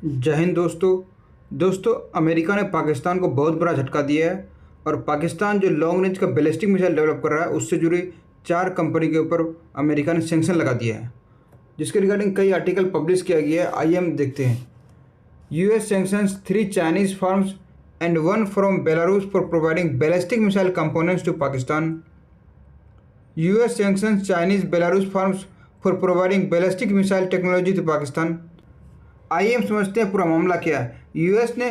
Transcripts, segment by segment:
जय हिंद दोस्तों अमेरिका ने पाकिस्तान को बहुत बड़ा झटका दिया है। और पाकिस्तान जो लॉन्ग रेंज का बैलिस्टिक मिसाइल डेवलप कर रहा है उससे जुड़ी 4 कंपनी के ऊपर अमेरिका ने सैंक्शन लगा दिया है, जिसके रिगार्डिंग कई आर्टिकल पब्लिश किया गया है। आइए हम देखते हैं। US sanctions 3 Chinese firms and 1 from Belarus for providing ballistic missile components to Pakistan. US sanctions Chinese Belarus firms for providing ballistic missile technology to Pakistan. आइए हम समझते हैं पूरा मामला क्या है। यूएस ने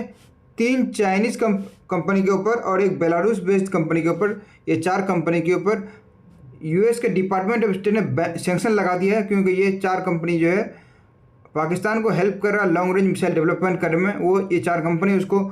3 चाइनीज कंपनी के ऊपर और एक बेलारूस बेस्ड कंपनी के ऊपर, ये 4 कंपनी के ऊपर यूएस के डिपार्टमेंट ऑफ स्टेट ने सैंक्शन लगा दिया है, क्योंकि ये 4 कंपनी जो है पाकिस्तान को हेल्प कर रहा है लॉन्ग रेंज मिसाइल डेवलपमेंट करने में। वो ये 4 कंपनी उसको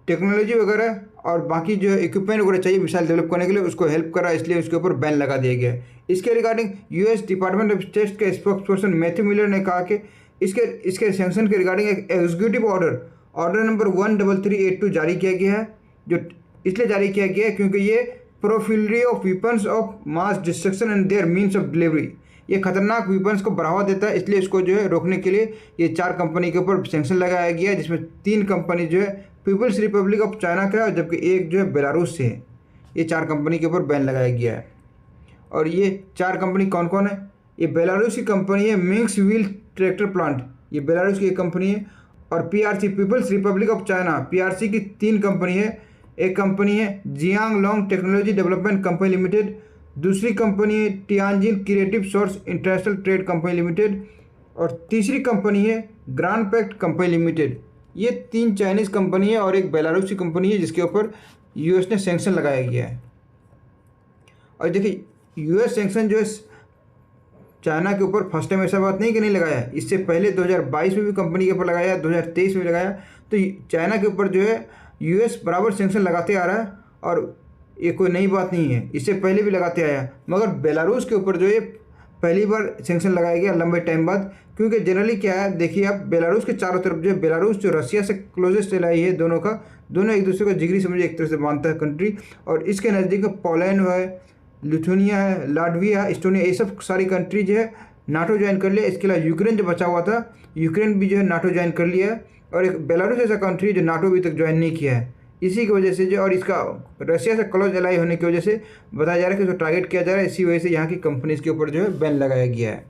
टेक्नोलॉजी वगैरह और बाकी जो इक्विपमेंट वगैरह चाहिए मिसाइल डेवलप करने के लिए उसको हेल्प कर रहा है, इसलिए उसके ऊपर बैन लगा दिया गया है। इसके regarding US department of state के स्पोक्स पर्सन मैथ्यू मिलर ने कहा कि इसके सैंक्शन के रिगार्डिंग एक एग्जीक्यूटिव ऑर्डर नंबर 13382 जारी किया गया है, जो इसलिए जारी किया गया है क्योंकि ये proliferation of weapons of mass destruction and their means of delivery, ये खतरनाक वेपन्स को बढ़ावा देता है, इसलिए इसको जो है रोकने के लिए ये 4 कंपनी के ऊपर सैंक्शन लगाया गया है, जिसमें 3 कंपनी जो है पीपल्स रिपब्लिक ऑफ चाइना का है, जबकि एक जो है बेलारूस से है। ये 4 कंपनी के ऊपर बैन लगाया गया है। और ये 4 कंपनी कौन कौन है? ये बेलारूस की कंपनी है मिंग्स व्हील ट्रैक्टर प्लांट, ये बेलारूस की एक कंपनी है। और PRC People's Republic of China, PRC की 3 कंपनी है। एक कंपनी है Jiang Long technology development company limited, दूसरी कंपनी है Tianjin creative source international trade company limited, और तीसरी कंपनी है ग्रांड पैक्ट कंपनी लिमिटेड। ये 3 चाइनीज़ कंपनी है और एक बेलारूस की कंपनी है, जिसके ऊपर यूएस ने सैंक्शन लगाया गया है। और देखिए यूएस सैंक्शन जो है चाइना के ऊपर फर्स्ट टाइम ऐसा बात नहीं कि नहीं लगाया है, इससे पहले 2022 में भी कंपनी के ऊपर लगाया, 2023 में लगाया। तो चाइना के ऊपर जो है यूएस बराबर सैंक्शन लगाते आ रहा है और ये कोई नई बात नहीं है, इससे पहले भी लगाते आया। मगर बेलारूस के ऊपर जो है पहली बार सैंक्शन लगाया गया लंबे टाइम बाद, क्योंकि जनरली क्या है देखिए आप, बेलारूस के चारों तरफ जो है बेलारूस जो रशिया से क्लोजेस्ट एलाई है, दोनों एक दूसरे को जिगरी समझे एक तरह से मानता है कंट्री। और इसके नज़दीक में पोलैंड है, लिथुनिया है, लाटविया है, एस्टोनिया, ये सब सारी कंट्री जो है नाटो ज्वाइन कर लिया। इसके अलावा यूक्रेन जो बचा हुआ था, यूक्रेन भी जो है नाटो ज्वाइन कर लिया है। और एक बेलारूस ऐसा कंट्री जो नाटो अभी तक ज्वाइन नहीं किया है, इसी की वजह से जो, और इसका रशिया से क्लोज एलाई होने की वजह से बताया जा रहा है कि उसको टारगेट किया जा रहा है, इसी वजह से यहाँ की कंपनीज के ऊपर जो है बैन लगाया गया है।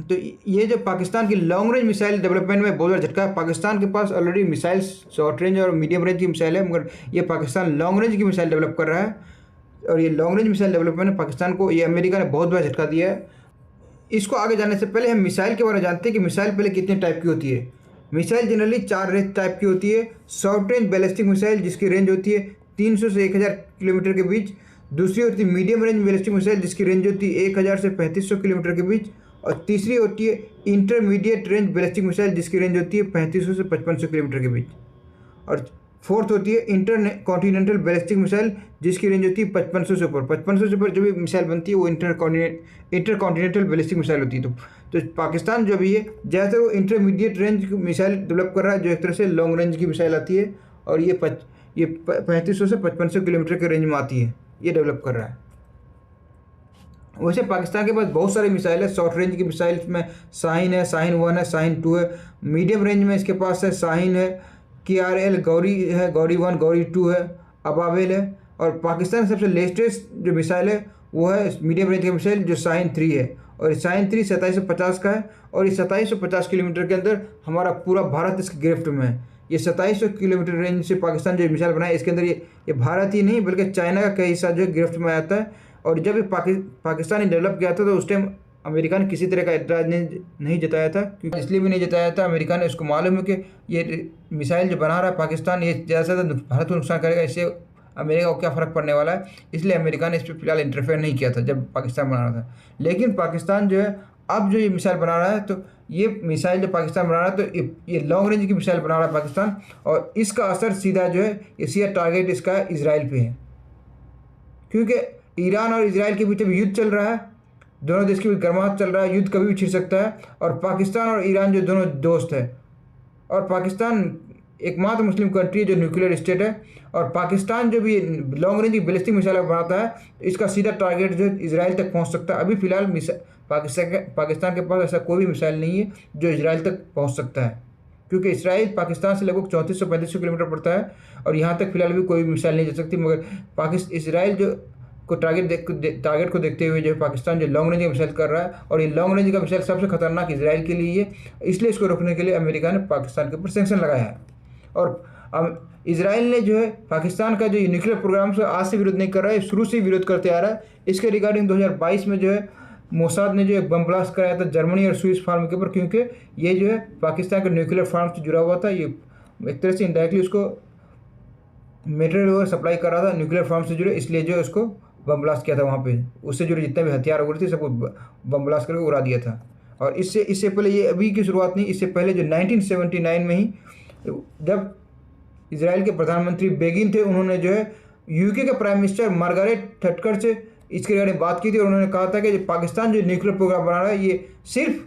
तो ये जो पाकिस्तान की लॉन्ग रेंज मिसाइल डेवलपमेंट में बहुत बड़ा झटका है। पाकिस्तान के पास ऑलरेडी मिसाइल शॉर्ट रेंज और मीडियम रेंज की मिसाइल है, मगर ये पाकिस्तान लॉन्ग रेंज की मिसाइल डेवलप कर रहा है। और ये लॉन्ग रेंज मिसाइल डेवलपमेंट में पाकिस्तान को ये अमेरिका ने बहुत बड़ा झटका दिया है। इसको आगे जाने से पहले हम मिसाइल के बारे में जानते हैं कि मिसाइल पहले कितने टाइप की होती है। मिसाइल जनरली 4 रेंज टाइप की होती है। शॉर्ट रेंज बैलिस्टिक मिसाइल, जिसकी रेंज होती है 300 से 1000 किलोमीटर के बीच। दूसरी होती है मीडियम रेंज बैलिस्टिक मिसाइल, जिसकी रेंज होती है 1000 से 3500 किलोमीटर के बीच। और तीसरी होती है इंटरमीडिएट रेंज बैलिस्टिक मिसाइल, जिसकी रेंज होती है 3500 से 5500 किलोमीटर के बीच। और फोर्थ होती है इंटर कॉन्टिनेंटल बैलिस्टिक मिसाइल, जिसकी रेंज होती है 5500 से ऊपर। 5500 से ऊपर जो भी मिसाइल बनती है वो इंटर कॉन्टिनेंटल बैलिस्टिक मिसाइल होती है। तो पाकिस्तान जो भी है ज़्यादातर वो इंटरमीडिएट रेंज मिसाइल डेवलप कर रहा है, जो एक तरह से लॉन्ग रेंज की मिसाइल आती है, और ये 3500 से 5500 किलोमीटर के रेंज में आती है, ये डेवलप कर रहा है। वैसे पाकिस्तान के पास बहुत सारी मिसाइल है। शॉर्ट रेंज की मिसाइल में शाहीन है, शाहीन 1 है, शाहीन 2 है। मीडियम रेंज में इसके पास है शाहीन है, KRL गौरी है, गौरी 1, गौरी 2 है, अबावेल है। और पाकिस्तान की सबसे लेटेस्ट जो मिसाइल है वो है मीडियम रेंज की मिसाइल, जो शाहीन 3 है। और शाहीन 3 2750 का है, और ये 2750 किलोमीटर के अंदर हमारा पूरा भारत इसके गिरफ्त में है। ये 2700 किलोमीटर रेंज से पाकिस्तान जो मिसाइल बनाए, इसके अंदर ये भारत ही नहीं बल्कि चाइना का कई हिस्सा जो है गिरफ्त में आता है। और जब ये पाकिस्तान डेवलप किया था तो उस टाइम अमेरिका ने किसी तरह का एतराज़ नहीं जताया था, क्योंकि इसलिए भी नहीं जताया था, अमेरिका ने उसको मालूम है कि ये मिसाइल जो बना रहा है पाकिस्तान, ये ज़्यादा से ज़्यादा भारत को नुकसान करेगा, इससे अमेरिका को क्या फ़र्क पड़ने वाला है। इसलिए अमेरिका ने इस पर फिलहाल इंटरफेयर नहीं किया था जब पाकिस्तान बना रहा था। लेकिन पाकिस्तान जो है अब जो ये मिसाइल बना रहा है, तो ये मिसाइल जो पाकिस्तान बना रहा है, तो ये लॉन्ग रेंज की मिसाइल बना रहा है पाकिस्तान, और इसका असर सीधा जो है ये सीधा टारगेट इसका इसराइल पे है, क्योंकि ईरान और इजराइल के बीच अभी युद्ध चल रहा है, दोनों देश के बीच गर्माहट चल रहा है, युद्ध कभी भी छिड़ सकता है। और पाकिस्तान और ईरान जो दोनों दोस्त है, और पाकिस्तान एकमात्र मुस्लिम कंट्री है जो न्यूक्लियर स्टेट है। और पाकिस्तान जो भी लॉन्ग रेंज की बैलिस्टिक मिसाइल बनाता है, इसका सीधा टारगेट जो है इसराइल तक पहुंच सकता है। अभी फिलहाल पाकिस्तान के पास ऐसा कोई भी मिसाइल नहीं है जो इसराइल तक पहुंच सकता है, क्योंकि इसराइल पाकिस्तान से लगभग 3435 किलोमीटर पड़ता है और यहाँ तक फिलहाल भी कोई मिसाइल नहीं जा सकती। मगर इसराइल जो को टारगेट को देखते हुए जो पाकिस्तान जो लॉन्ग रेंज का मिसाइल कर रहा है, और ये लॉन्ग रेंज का मिसाइल सबसे खतरनाक इसराइल के लिए है, इसलिए इसको रोकने के लिए अमेरिका ने पाकिस्तान के ऊपर सैंक्शन लगाया है। और इसराइल ने जो है पाकिस्तान का जो न्यूक्लियर प्रोग्राम से आज से विरोध नहीं कर रहा है, शुरू से ही विरोध करते आ रहा है। इसके रिगार्डिंग 2022 में जो है मोसाद ने जो एक बम ब्लास्ट कराया था जर्मनी और स्विस फार्म के ऊपर, क्योंकि ये जो है पाकिस्तान के न्यूक्लियर फार्म से जुड़ा हुआ था। ये एक तरह से इनडायरेक्टली उसको मटेरियल वगैरह सप्लाई कर रहा था न्यूक्लियर फार्म से जुड़े, इसलिए जो उसको बम ब्लास्ट किया था वहाँ पे। उससे जुड़े जितने भी हथियार वगैरह थे सबको बम ब्लास्ट करके उड़ा दिया था। और इससे पहले, ये अभी की शुरुआत नहीं, इससे पहले जो 1979 में ही जब इसराइल के प्रधानमंत्री बेगिन थे, उन्होंने जो है यूके के प्राइम मिनिस्टर मार्गारेट थैचर से इसके बारे में बात की थी और उन्होंने कहा था कि पाकिस्तान जो न्यूक्लियर प्रोग्राम बना रहा है ये सिर्फ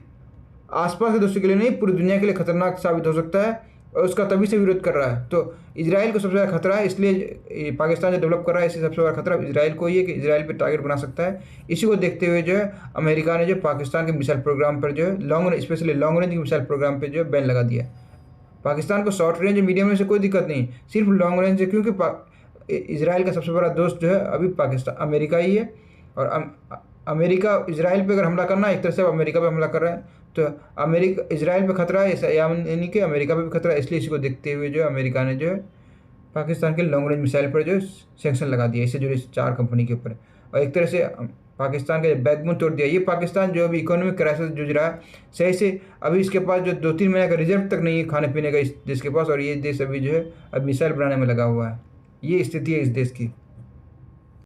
आसपास के देशों के लिए नहीं, पूरी दुनिया के लिए खतरनाक साबित हो सकता है, और उसका तभी से विरोध कर रहा है। तो इसराइल को सबसे ज़्यादा खतरा है, इसलिए पाकिस्तान जो डेवलप कर रहा है इससे सबसे बड़ा खतरा इसराइल को ही है कि इसराइल पे टारगेट बना सकता है। इसी को देखते हुए जो है अमेरिका ने जो पाकिस्तान के मिसाइल प्रोग्राम पर जो है स्पेशली लॉन्ग रेंज के मिसाइल प्रोग्राम पर जो है बैन लगा दिया। पाकिस्तान को शॉर्ट रेंज और मीडियम रेंज से कोई दिक्कत नहीं, सिर्फ लॉन्ग रेंज से, क्योंकि इसराइल का सबसे बड़ा दोस्त जो है अभी पाकिस्तान अमेरिका ही है। और अमेरिका इसराइल पे अगर हमला करना है, एक तरह से अमेरिका पे हमला कर रहा है, तो इसराइल पे खतरा है, यानी कि अमेरिका पे भी खतरा है। इसलिए इसी को देखते हुए जो अमेरिका ने जो है पाकिस्तान के लॉन्ग रेंज मिसाइल पर जो सैंक्शन लगा दिया, इससे जुड़े 4 कंपनी के ऊपर। और एक तरह से पाकिस्तान का बैकबोन तोड़ दिया। ये पाकिस्तान जो अभी इकोनॉमिक क्राइसिस जूझ रहा है, सही से अभी इसके पास जो 2-3 महीने का रिजर्व तक नहीं है खाने पीने का इस देश के पास, और ये देश अभी जो है अब मिसाइल बनाने में लगा हुआ है। ये स्थिति है इस देश की।